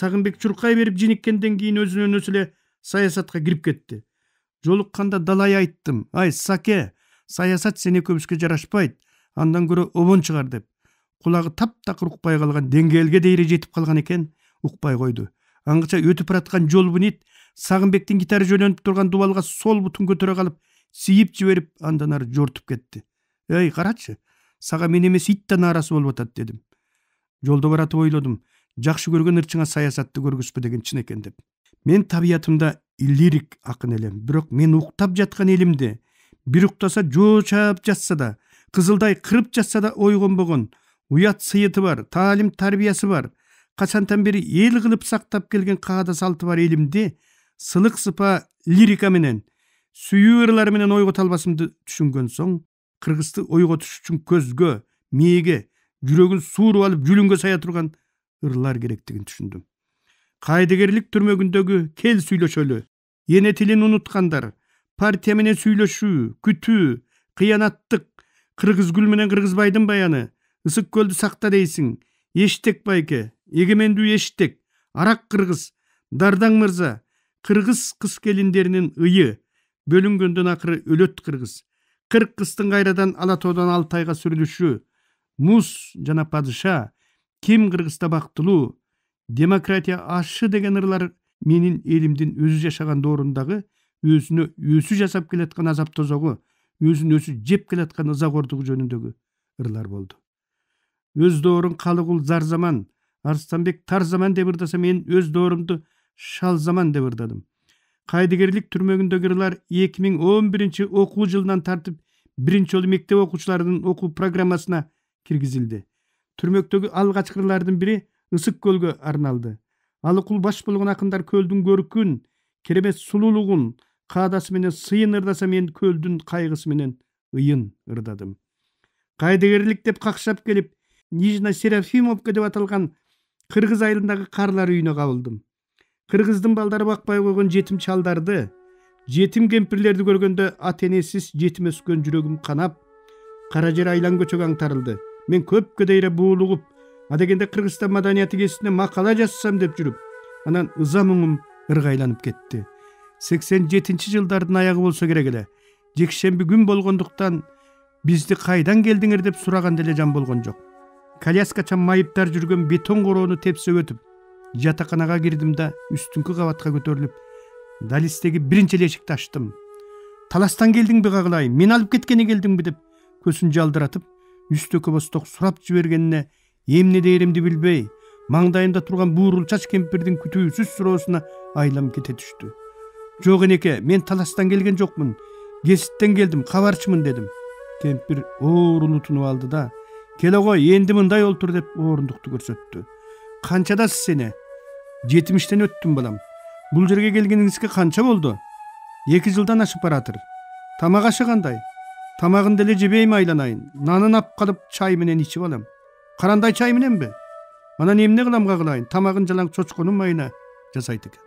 Сагынбек чуркай берип жиниккенден кийин өзүнөн өзү эле саясатка кирип кетти. Жолукканда далай айттым: "Ай Саке, саясат сен экөөбүзгө жарашпайт, андан көрө обон чыгар" деп. Кулагы таптакыр укпай калган, деңгээлге дейре жетип калган экен, укпай койду. Аңгыча өтүп бараткан жол бунит Сагынбектин гитара жөнөтүп турган дубалга сол бутун көтөрө калып, сийип жиберип, андан ары жортуп кетти. "Эй, карачы, сага мен эмес ит да нааразы болуп атат" дедим. Жолдо баратып ойлодум, жакшы көргөн ырчыңа саясатты көргүзбө деген чын экен деп. Мен табиятымда лирик акын элем, бирок мен уктап жаткан элимди бир уктаса жоо чаап жатса да, кызылдай кырып жатса да ойгонбогон, уят сыйыты бар, таалим тарбиясы бар, качантан бери эл кылып сактап келген каада салты бар элимди сылык сыпа лирика менен, сүйүү ырлары менен ойгото албасымды түшүнгөн соң, кыргызды ойготуш үчүн көзгө, мээге, жүрөгүн сууруп алып жүлүнгө сая турган ырлар керектигин түшүндүм. Кайдыгерлик түрмөгүндөгү кел сүйлөшөлү, эне тилин унуткандар, партия менен сүйлөшүү, күтүү, кыянаттык, Кыргызгүл менен Кыргызбайдын баяны, Ысык көлдү сакта дейсиң, Эштек байке, эгемендүү Эштек, Арак кыргыз, Дардаң мырза, кыргыз кыз келиндеринин ыйы, бөлүнгөндөн акыры өлөт кыргыз, 40 кыстын кайрадан Ала тоодон Алтайга сүрүлүшү, Муз жана падыша, ким Кыргызда бактылуу, демократия ашы деген ырлар менин элимдин өзү жашаган доорундагы өзүнө өзү жасап келаткан азап тозогу, өзүн өзү жеп келаткан ызагордугу жөнүндөгү ырлар болду. Өз доорун Калыгул зар заман, Арстанбек тар заман деп ырдаса, мен өз доорумду шал заман деп ырдадым. Кайдыгерлик түрмөгүндөгү ырлар 2011 окуу жылынан тартып биринчи жолу мектеп окуучуларынын окуу программасына киргизилди. Түрмөктөгү алгачкы ырлардын бири Ысык көлгө арналды. Алыкул баш болгон акындар көлдүн көркүн, керемет сулуулугун, каадасы менен сыйын ырдаса, мен көлдүн кайгысы менен ыйын ырдадым. Кайдыгерлик деп какшап келип, Нижна Серафимовка деп аталган Кыргыз айылындагы карлар үйүнө кабылдым. Кыргыздын балдары бакпай койгон жетим чалдарды, жетим кемпирлерди көргөндө ата энесиз жетим өскөн жүрөгүм канап, кара жер айлан көчөгө аңтарылды. Мен көпкө дейре буулугуп, адегенде Кыргызстан маданияты кесине макала жазсам деп жүрүп, анан ыза муңум ыргайланып кетти. 87-жылдардын аягы болсо керек эле. Жекшемби күн болгондуктан бизди кайдан келдиңер деп сураган деле жан болгон жок. Коляскача майыптар жүргөн бетон короону тепсе өтүп, жатаканага кирдим да үстүңкү кабатка көтөрүлүп, далистеги биринчи эшикти ачтым. Таластан келдиңби кагылай, мен алып кеткени келдиңби деп көзүн жалдыратып, үстөкө босток сурап жибергенине эмне дээримди билбей, маңдайымда турган буурул чач кемпирдин күтүүсүз суроосуна айлам кете түштү. Жок энеке, мен таластан келген жокмун, кесиптен келдим, кабарчымын дедим. Кемпир оорулутунуп алды да, келе кой, энди мындай олтур деп орундукту көрсөттү. Канчадасыз сени? 70-тен өттүм балам. Бул жерге келгениңизге канча болду? 2 жылдан ашып баратыр. Тамак ашы кандай? Тамагын деле жебейм айланайын. Нанын ап калып чай менен ичип алам. Карандай чай мененби? Анан эмне кылам кагылайын? Тамагын жалаң чочконун майына жасайт экен.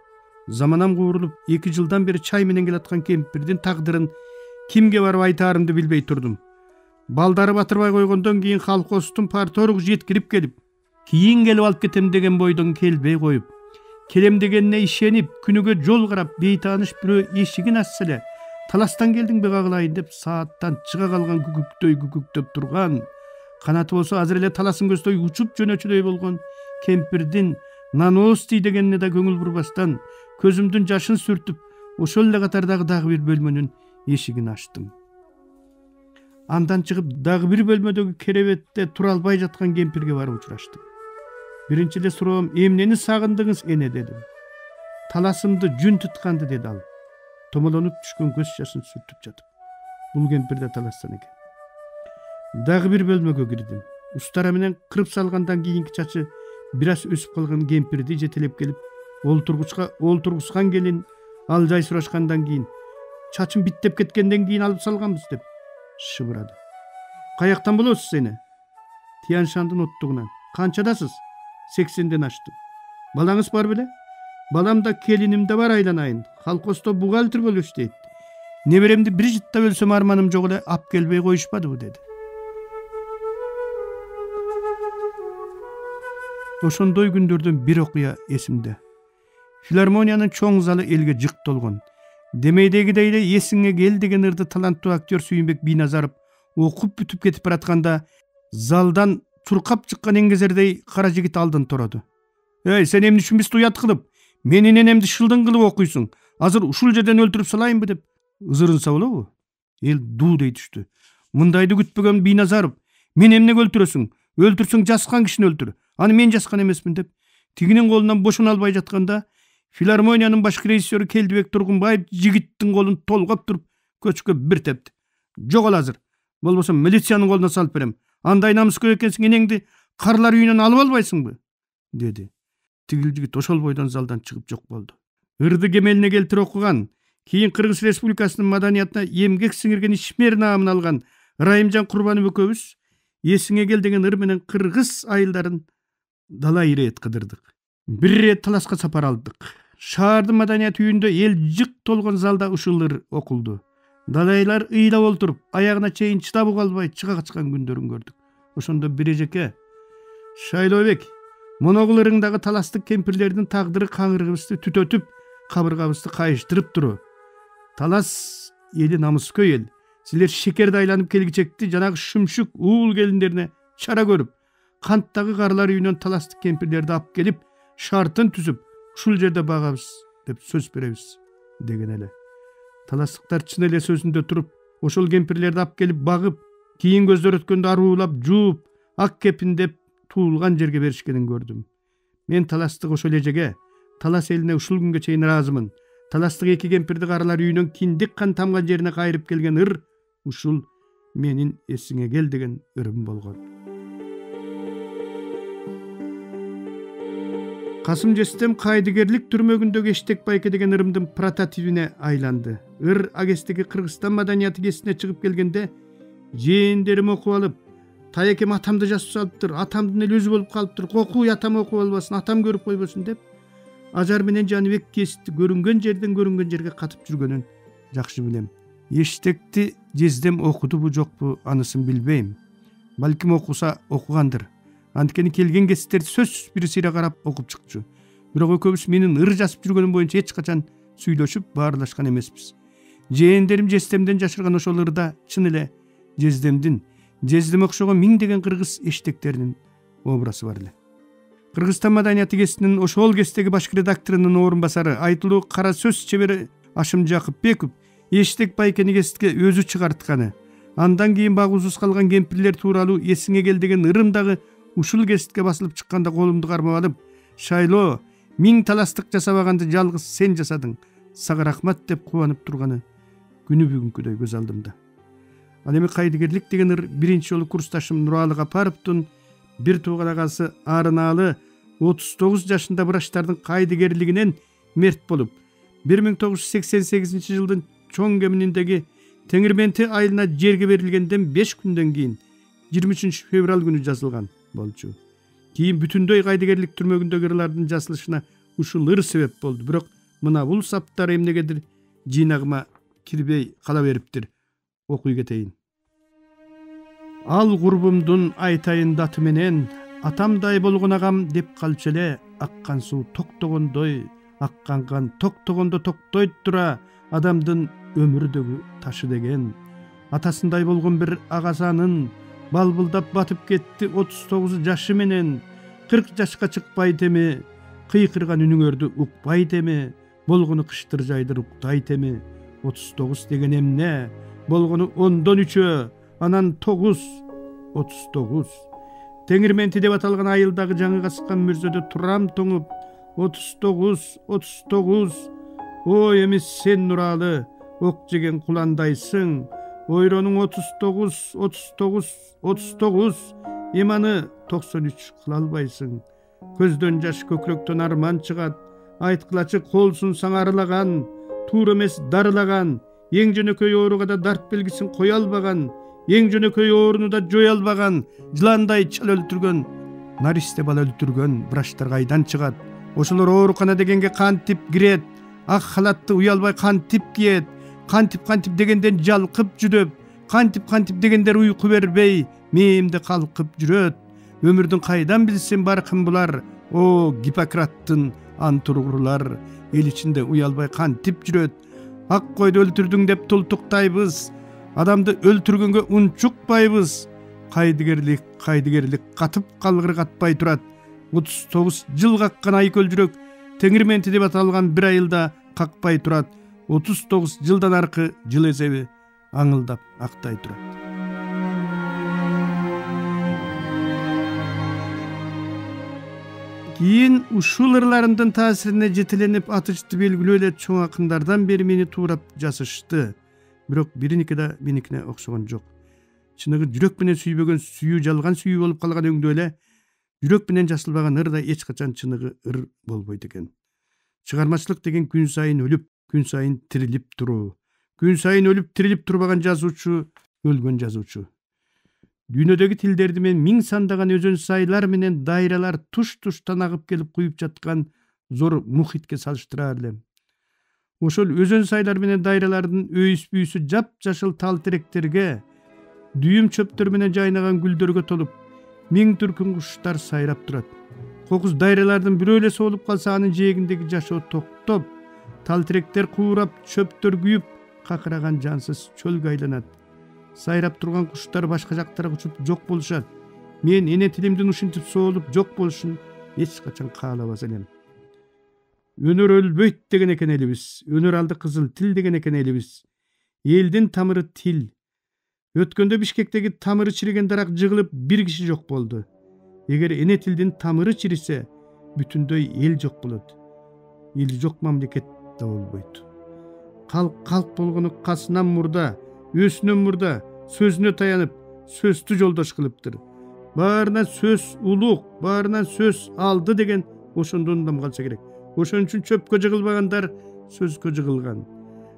Заманам куурулуп 2 жылдан бери чай менен келаткан кемпирдин тагдырын кимге барып айтаарымды билбей турдум. Балдары батырбай койгондон кийин колхоздун парторгу жеткирип келип, кийин келип алып кетем деген бойдон келбей коюп, келем дегенине ишенип, күнүгө жол карап, бейтааныш бирөө эшигин ачса эле, таластан келдиңби кагылайын деп сааттан чыга калган күкүктөй күкүктөп турган, канаты болсо азыр эле таласын көздөй учуп жөнөчүдөй болгон кемпирдин наностий дегенине да көңүл бурбастан, көзүмдүн жашын сүртүп, ошол эле катардагы дагы бир бөлмөнүн эшигин ачтым. Андан чыгып дагы бир бөлмөдөгү керебетте тура албай жаткан кемпирге барып учураштым. Биринчи эле суроом: эмнени сагындыңыз эне дедим. Таласымды жүн тутканды деди ал, томолонуп түшкөн көз жашын сүртүп жатып. Бул кемпир да таластан экен. Дагы бир бөлмөгө кирдим. Устара менен кырып салгандан кийинки чачы бир аз өсүп калган кемпирди жетелеп келип, олтургускан келин ал жай сурашкандан кийин, чачым биттеп кеткенден кийин алып салганбыз деп шыбырады. Каяктан болосуз сени? Тянь-Шандын оттугунан. Канчадасыз? 80ден аштым. Балаңыз бар беле? Балам да келиним да бар айланайын. Колхоздо бухгалтер болуп иштейт. Неберемди бир жыттап өлсөм арманым жок эле, ап келбей коюшпадыбы деди. Ошондой күндөрдөн бир окуя эсимде. Филармониянын чоң залы элге жык толгон. Демейдегидей эле эсиңе кел деген ырды таланттуу актер Сүйүнбек Бийназаров окуп бүтүп кетип баратканда залдан чуркап чыккан эңгезердей кара жигит алдын тураду. Эй, сен эмне үчүн бизди уят кылып, менин энемди шылдың кылып окуйсуң? Азыр ушул жерден өлтүрүп салайынбы деп ызырынса болобу? Эл дуу дей түштү. Мындайды күтпөгөн Бийназаров, мен эмнеге өлтүрөсүң? Өлтүрсөң жаскан кишини өлтүр. Аны мен жаскан эмесмин деп тигинин колунан бошоно албай жатканда филармониянын баш режиссеру Келдибек Тургунбаев жигиттин колун толгоп туруп көчкө бир тепти. Жогол азыр. Болбосо милициянын колуна салып берем. Андай намыскер экенсиң, энеңди карлар үйүнөн алып албайсыңбы? Деди. Тигил жигит ошол бойдон залдан чыгып жок болду. Ырды кемелине келтире окуган, кийин Кыргыз Республикасынын маданиятына эмгек сиңирген ишмер наамын алган Райымжан Курбанов экөөбүз эсиңе кел деген ыр менен кыргыз айылдарын дала ирет кыдырдык. Бир ирет таласка сапар алдык. Шаардын маданият үйүндө эл жык толгон залда ушул ыр окулду. Далайлар ыйлап олтуруп, аягына чейин чыдап калбай чыга качкан күндөрүн көрдүк. Ошондо бир эжеке: Шайлообек, моногул ырыңдагы таластык кемпирлердин тагдыры каңырыгыбызды түтөтүп, кабыргабызды кайыштырып туру. Талас эли намыскөй эл. Силер шекерди айланып келгичекти жанагы шүмшүк уул келиндерине чара көрүп, канттагы карлар үйүнөн таластык кемпирлерди алып келип, шартын түзүп, ушул жерде багабыз деп сөз беребиз деген эле. Таластыктар чын эле сөзүндө туруп, ошол кемпирлерди алып келип багып, кийин көздөр өткөндө аруулап, жууп, ак кепиндеп туулган жерге беришкенин көрдүм. Мен таластык ошол эжеге, талас элине ушул күнгө чейин ыраазымын. Таластык эки кемпирди карлар үйүнөн киндик кан тамган жерине кайрып келген ыр ушул менин эсиңе кел деген ырым болгон. Касым Жестем кайдыгерлик түрмөгүндөгү Эштек байке деген ырымдын прототипине айланды. Ыр агестеги Кыргызстан маданияты кесине чыгып келгенде жээндерим окуп алып, таекем атамды жасып салыптыр, атамдын эле өзү болуп калыптыр, окуй атам окуп албасын, атам көрүп койбосун деп Ажар менен Жаныбек кесипти көрүнгөн жерден көрүнгөн жерге катып жүргөнүн жакшы билем. Эштекти Жездем окудубу жокпу анысын билбейм. Балким окуса окугандыр. Анткени келген кесиптерди сөзсүз бири сыйра карап окуп чыкчу. Бирок экөөбүз менин ыр жазып жүргөнүм боюнча эч качан сүйлөшүп баарлашкан эмеспиз. Жээндерим Жестемден жашырган ошол ырда чын эле Жездем окшогон миңдеген кыргыз эштектеринин образы бар эле. Кыргызстан маданияты кесинин ошол кестеги баш редакторунун орун басары, айтылуу кара сөз чебери Ашым Жакыпбеков Эштек байкени кесипке өзү чыгартканы. Андан кийин багуусуз калган кемпирлер тууралуу эсиңе кел деген ырымдагы ушул кесипке басылып чыкканда колумду кармап алып, Шайлоо, 1000 таластык жасабаганды жалгыз сен жасадың. Сага рахмат деп кубанып турганы күнү бүгүнкүдөй көз алдымда. Ал эми кайдыгерлик деген ыр биринчи жолу курсташым Нуралы Капаровдун бир тууган агасы Арынаалы 39 жашында врачтардын кайдыгерлигинен мерт болуп, 1988 жылдын чоң кемининдеги Теңирменти айылына жерге берилгенден 5 күндөн кийин 23 февраль күнү жазылган болчу. Кийин бүтүндөй кайдыгерлик түрмөгүндөгү ырлардын жазылышына ушул ыр себеп болду. Бирок мына бул саптар эмнегедир жыйнагыма кирбей кала бериптир. Окуй кетейин. Ал курбумдун айтайын даты менен атамдай болгон агам деп калчу эле, аккан суу токтогондой, аккан кан токтогондо токтойт тура адамдын өмүрдөгү ташы деген. Атасындай болгон бир агасанын балбылдап батып кетти 39 жашы менен. 40 жашка чыкпайт эми, кыйкырган үнүңөрдү укпайт эми, болгону кыштыр жайдыр уктайт эми. 39 деген эмне? Болгону 10дон 3-ө, анан 9, 39. Теңирменти деп аталган айылдагы жаңыга сыккан мүрзөдө турам тоңуп, 39, 39. Ой эми сен Нуралы, ок жеген куландайсың. Ойронуң 39, 39, 39. Эманы 93 кыла албайсың. Көздөн жаш, көкрөктөн арман чыгат. Айткылачы колсун саңарылаган, туура эмес дарылаган. Эң жөнөкөй ооруга да дарт белгисин кое албаган, эң жөнөкөй ооруну да жое албаган, жыландай чал өлтүргөн, наристе бала өлтүргөн врачтар кайдан чыгат? Ошолор оорукана дегенге кантип кирет? Ак халатты уялбай кантип киет? Кантип дегенден жалкып жүдөп, кантип дегендер уйку бербей, мээимде калкып жүрөт. Ömürдүн кайдан билсин баркын булар, о Гиппократтын ант ургурлар. Эл ичинде уялбай кантип жүрөт. Ак койду өлтүрдүң деп тултуктайбыз. Адамды өлтүргөнгө унчукпайбыз. Кайдыгерлик катып калгыр катпай турат. 39 жыл каккан айкөл жүрөк теңирменти деп аталган бир айылда какпай турат. 39 жылдан аркы жыл эсеби аңылдап актай турат. Кийин ушул ырларымдын таасирине жетеленип атышты белгилүү эле чоң акындардан бери мени туурап жасышты. Бирок бириники да меникине окшогон жок. Чыныгы жүрөк менен сүйбөгөн сүйүү жалган сүйүү болуп калган өңдө эле жүрөк менен жасалбаган ыр да эч качан чыныгы ыр болбойт экен. Чыгармачылык деген күн сайын өлүп, күн сайын тирилип туруу. Күн сайын өлүп тирилип турбаган жазуучу өлгөн жазуучу. Дүйнөдөгү тилдерди мен миң сандаган өзөн сайлар менен дайралар туш-туштан агып келип куюп жаткан зор мухитке салыштыраар элем. Ошол өзөн сайлар менен дайралардын өйүс-бүйүсү жап-жашыл тал теректерге, дүйүм чөптөр менен жайнаган гүлдөргө толуп, миң түркүн куштар сайрап турат. Кокуз дайралардын бирөө эле соолуп калса анын жээгиндеги жашоо токтоп, тал теректер куурап, чөптөр күйүп, какыраган жансыз чөлгө айланат. Сайрап турган куштар башка жактарга учуп жок болушат. Мен эне тилимдин ушинтип соолуп жок болушун эч качан каалабас элем. Өнөр өлбөйт деген экен элибиз. Өнөр алды кызыл тил деген экен элибиз. Элдин тамыры тил. Өткөндө Бишкектеги тамыры чириген дарак жыгылып бир киши жок болду. Эгер эне тилдин тамыры чирисе, бүтүндөй эл жок болот. Эл жок мамлекет да болбойт. Калк болгону касынан мурда, өсүнөн мурда, сөзүнө таянып, сөздү жолдош кылыптыр. Баарына сөз улук, баарына сөз алды деген ошондон улам калса керек. Ошон үчүн чөпкө жыгылбагандар сөзгө жыгылган.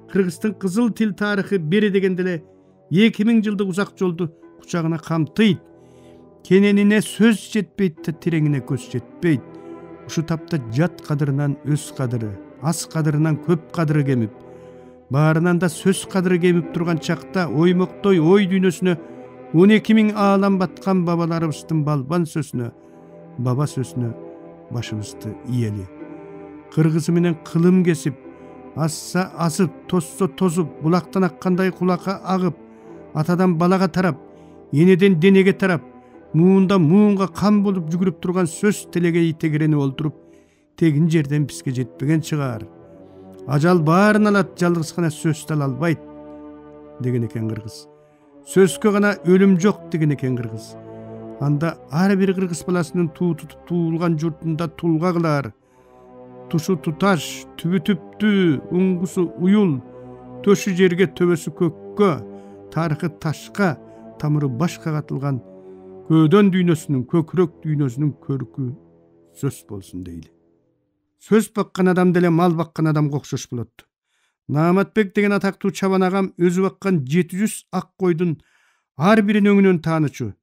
Кыргыздын кызыл тил тарыхы бери дегенде эле 2000 жылдык узак жолду кучагына камтыйт. Кененине сөз жетпейт да тереңине көз жетпейт. Ушу тапта жат кадырынан өз кадыры, аз кадырынан көп кадыры кемип, баарынан да сөз кадыры кемип турган чакта оймоктой ой дүйнөсүнө 12.000 аалам баткан бабаларыбыздын балбан сөзүнө, баба сөзүнө башыбызды ийели. Кыргызы менен кылым кесип, асса асып, тосса тосуп, булактан аккандай кулакка агып, атадан балага тарап, энеден денеге тарап, муунда муунга кам болуп жүгүрүп турган сөз телегей тегерени олтуруп, тегин жерден бизге жетпеген чыгар. Ажал баарын алат, жалгыз гана сөздү ала албайт деген экен кыргыз. Сөзгө гана өлүм жок деген экен кыргыз. Анда ар бир кыргыз баласынын туу тутуп туулган журтунда тулга кылар. Тушу туташ, түбү түптү, уңгусу уюл, төшү жерге, төбөсү көккө, тарыхы ташка, тамыры башка катылган көөдөн дүйнөсүнүн, көкүрөк дүйнөсүнүн көркү сөз болсун дейли. Сөз баккан адам деле мал баккан адамга окшош болот. Нааматбек деген атактуу чабан агам өзү баккан 700 ак койдун ар бирин өңүнөн таанычу.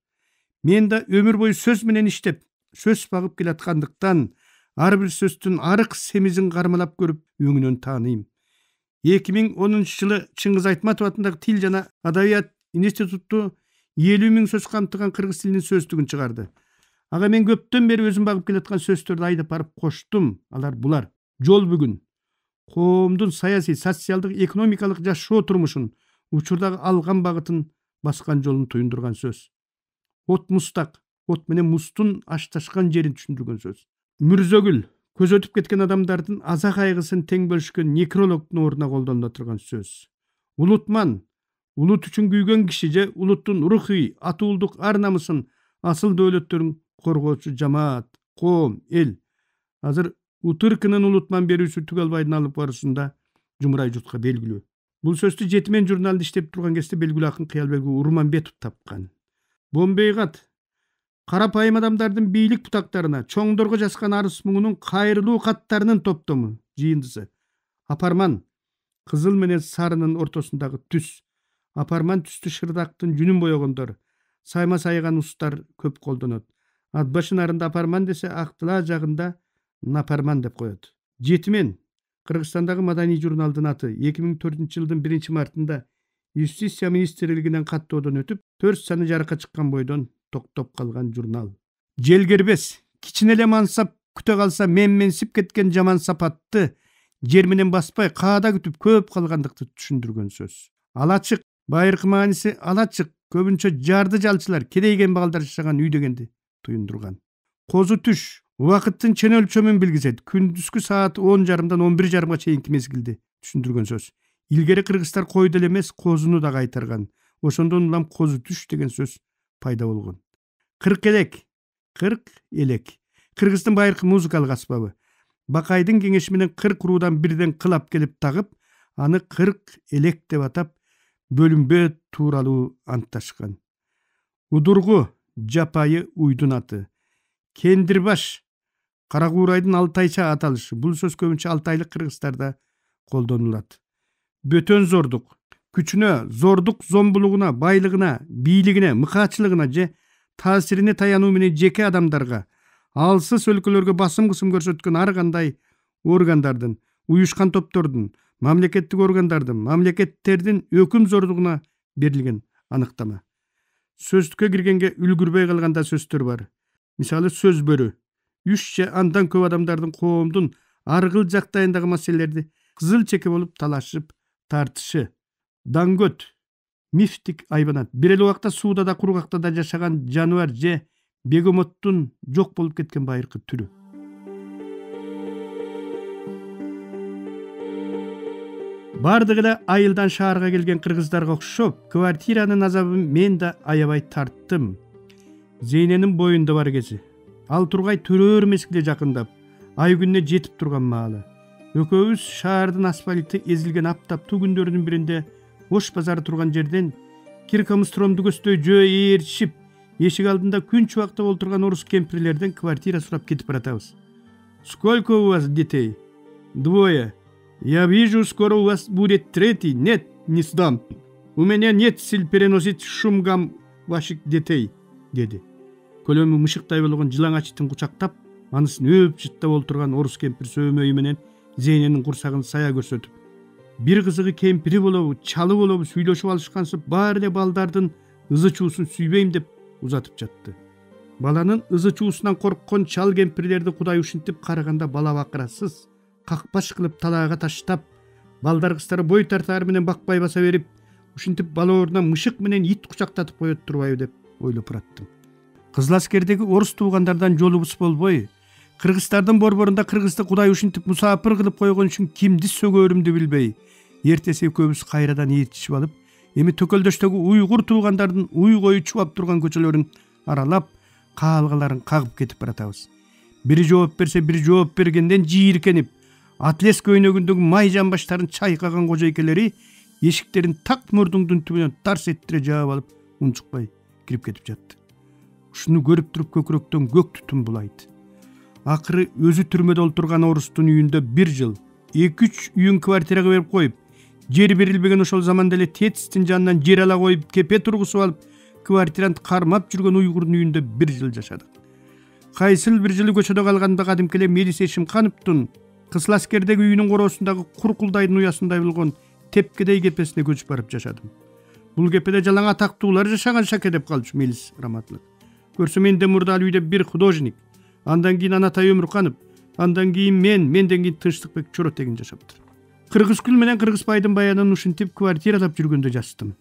Мен да өмүр бою сөз менен иштеп, сөз багып келаткандыктан ар бир сөздүн арык семизин кармалап көрүп өңүнөн тааныйм. 2010 жылы Чыңгыз Айтматов атындагы Тил жана Адабият институту 50.000 сөз камтыган кыргыз тилинин сөздүгүн чыгарды. Ага мен көптөн бери өзүм багып келаткан сөздөрдү айдап барып коштум. Алар булар: жол бүгүн, коомдун саясий, социалдык, экономикалык жашоо турмушун, учурдагы алган багытын, баскан жолун туюндурган сөз. От мустак, от менен мустун ашташкан жерин түшүндүргөн сөз. Мүрзөгүл, көз өтүп кеткен адамдардын аза кайгысын тең бөлүшкөн некрологдун ордуна колдонула турган сөз. Улутман, улут үчүн күйгөн киши же улуттун рухий, атуулдук ар намысын, асыл дөөлөттөрүн коргоочу жамаат, коом, эл. Азыр Утыркынын улутман берүүсү Түгөлбайдын алып барышында жумурай журтка белгилүү. Бул сөздү Жетимен журналында иштеп турган кезде белгилүү акын Кыялбек Урманбетов тапкан. Бомбейгат карапайым адамдардын бийлик бутактарына, чоңдорго жазган арыз муңунун кайрылуу каттарынын топтому, жыйындысы. Апарман, кызыл менен сарынын ортосундагы түс. Апарман түстү шырдактын жүнүн боёгондор, сайма сайган устар көп колдонот. Ат башын арында апарман десе, актыла жагында напарман деп коет. Жетимен, Кыргызстандагы маданий журналдын аты 2004 жылдын 1 мартында Юстиция министрлигинен каттоодон өтүп, 4 саны жарыкка чыккан бойдон токтоп калган журнал. Желгербес, кичинеле мансап күтө калса менменсип кеткен жаман сапатты жер менен баспай каада күтүп көп калгандыкты түшүндүргөн сөз. Алачык, байыркы мааниси алачык, көбүнчө жарды жалчылар, кедейген балдар жашаган үй дегенди туюндурган. Козу түш, убакыттын чен өлчөмүн билгизет. Күндүзгү саат 10:30-дан 11:30-га чейинки мезгилди түшүндүргөн сөз. Илгери кыргыздар койду эле эмес, козуну да кайтарган. Ошондон улам козу түш деген сөз пайда болгон. Кырк элек, кырк элек. Кыргыздын байыркы музыкалык аспабы. Бакайдын кеңеши менен 40 руудан бирден кылап келип тагып, аны 40 элек деп атап, бөлүнбө тууралуу антташкан. Удургу, жапайы уйдун аты. Кендирбаш, Каракуурайдын Алтайча аталышы. Бул сөз көбүнчө алтайлык кыргыздарда колдонулат. Бөтөн зордук, күчүнө, зордук зомбулугуна, байлыгына, бийлигине, мыкаачылыгына же таасирине таянуу менен жеке адамдарга, алсыз өлкөлөргө басым кысым көрсөткөн ар кандай органдардын, уюшкан топтордун, мамлекеттик органдардын, мамлекеттердин өкүм зордугуна берилген аныктама. Сөздүккө киргенге үлгүрбөй калганда сөздөр бар. Мисалы сөз бөрү. 3 же андан көп адамдардын коомдун аргыл жактайындагы маселелерди кызыл чеке болуп талашып, тартышы. Даңгөт, мифтик айбанат. Бир эле убакта сууда да кургакта да жашаган жаныбар же бегомоттун жок болуп кеткен байыркы түрү. Бардыгы эле айылдан шаарга келген кыргыздарга окшоп, квартиранын азабын мен да аябай тарттым. Зейненин боюнда бар кези. Ал тургай төрөр мезгиле жакындап, ай күнүнө жетип турган маалы. Экөөбүз шаардын асфальты эзилген аптаптуу күндөрдүн биринде Ош базары турган жерден Киркомстромду көздөй жөө ээрчип, эшик алдында күн чубакта олтурган орус кемпирлерден квартира сурап кетип баратабыз. Сколько у вас детей? 2. Я вижу, скоро у вас будет 3. Нет, не сдам. У меня нет сил переносить шум гам ваших детей, деди. Көлөмү мышыктай болгон жылаң ачтын кучактап, анысын өп жыттап олтурган орус кемпир сөймөйү менен Зейненин курсагын сая көрсөтүп. Бир кызыгы кемпири болобу, чалы болобу сүйлөшүп алышкансып, баары эле балдардын ызы чуусун сүйбөйм деп узатып жатты. Баланын ызы чуусунан корккон чал кемпирлерди Кудай ушинтип караганда бала бакырасыз, какпаш кылып талаага таштап, балдар кыздары бой тартары менен бакпай баса берип, ушинтип бала ордуна мышык менен ит кучактатып коет турбайбы деп ойлоп тураттым. Кызыл аскердеги орус туугандардан жолубуз болбой, кыргыздардын борборунда кыргызды Кудай ушинтип мусапыр кылып койгон үчүн кимди сөгөрүмдү билбей, эртеси экөөбүз кайрадан ээрчишип алып, эми төкөлдөштөгү уйгур туугандардын уй кою чубап турган көчөлөрүн аралап, каалгаларын кагып кетип баратабыз. Бири жооп берсе, бири жооп бергенден жийиркенип, атлес көйнөгүндөгү май жамбаштарын чайкаган кожойкелери эшиктерин так мурдуңдун түбүнөн тарс эттире жаап алып, унчукпай кирип кетип жатты. Ушуну көрүп туруп көкүрөктөн көк түтүн булайт. Акыры өзү түрмөдө олтурган орустун үйүндө 1 жыл, 2-3 үйүн квартирага берип коюп, жер берилбеген ошол заманда эле тетистин жанынан жер ала коюп, кепе тургусуп алып, квартиранты кармап жүргөн уйгурдун үйүндө 1 жыл жашадык. Кайсыл 1 жылы көчөдө калганда кадимки эле Мелис Эшимкановдун Кызыл аскердеги үйүнүн короосундагы куркулдайдын уясындай болгон тепкедей кепесине көчүп барып жашадым. Бул кепеде жалаң атактуулар жашаган шаке деп калчу Мелис Раматлык. Көрсө менде мурда ал үйдө бир художник, андан кийин Анатай Өмүрканов, андан кийин менден кийин Тынчтыкбек Чоротегин жашаптыр. Кыргызкүл менен Кыргызбайдын баянын ушинтип квартиралап жүргөндө жаздым.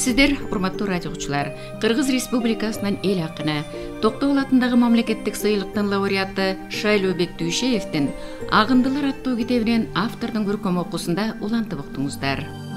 Сиздер, урматтуу радиочулар, Кыргыз Республикасынын эл акыны, Токтогул атындагы мамлекеттик сыйлыктын лауреаты Шайлообек Дүйшеевдин Агындылар аттуу китебинен автордун көркөм окуусунда улантып уктуңуздар.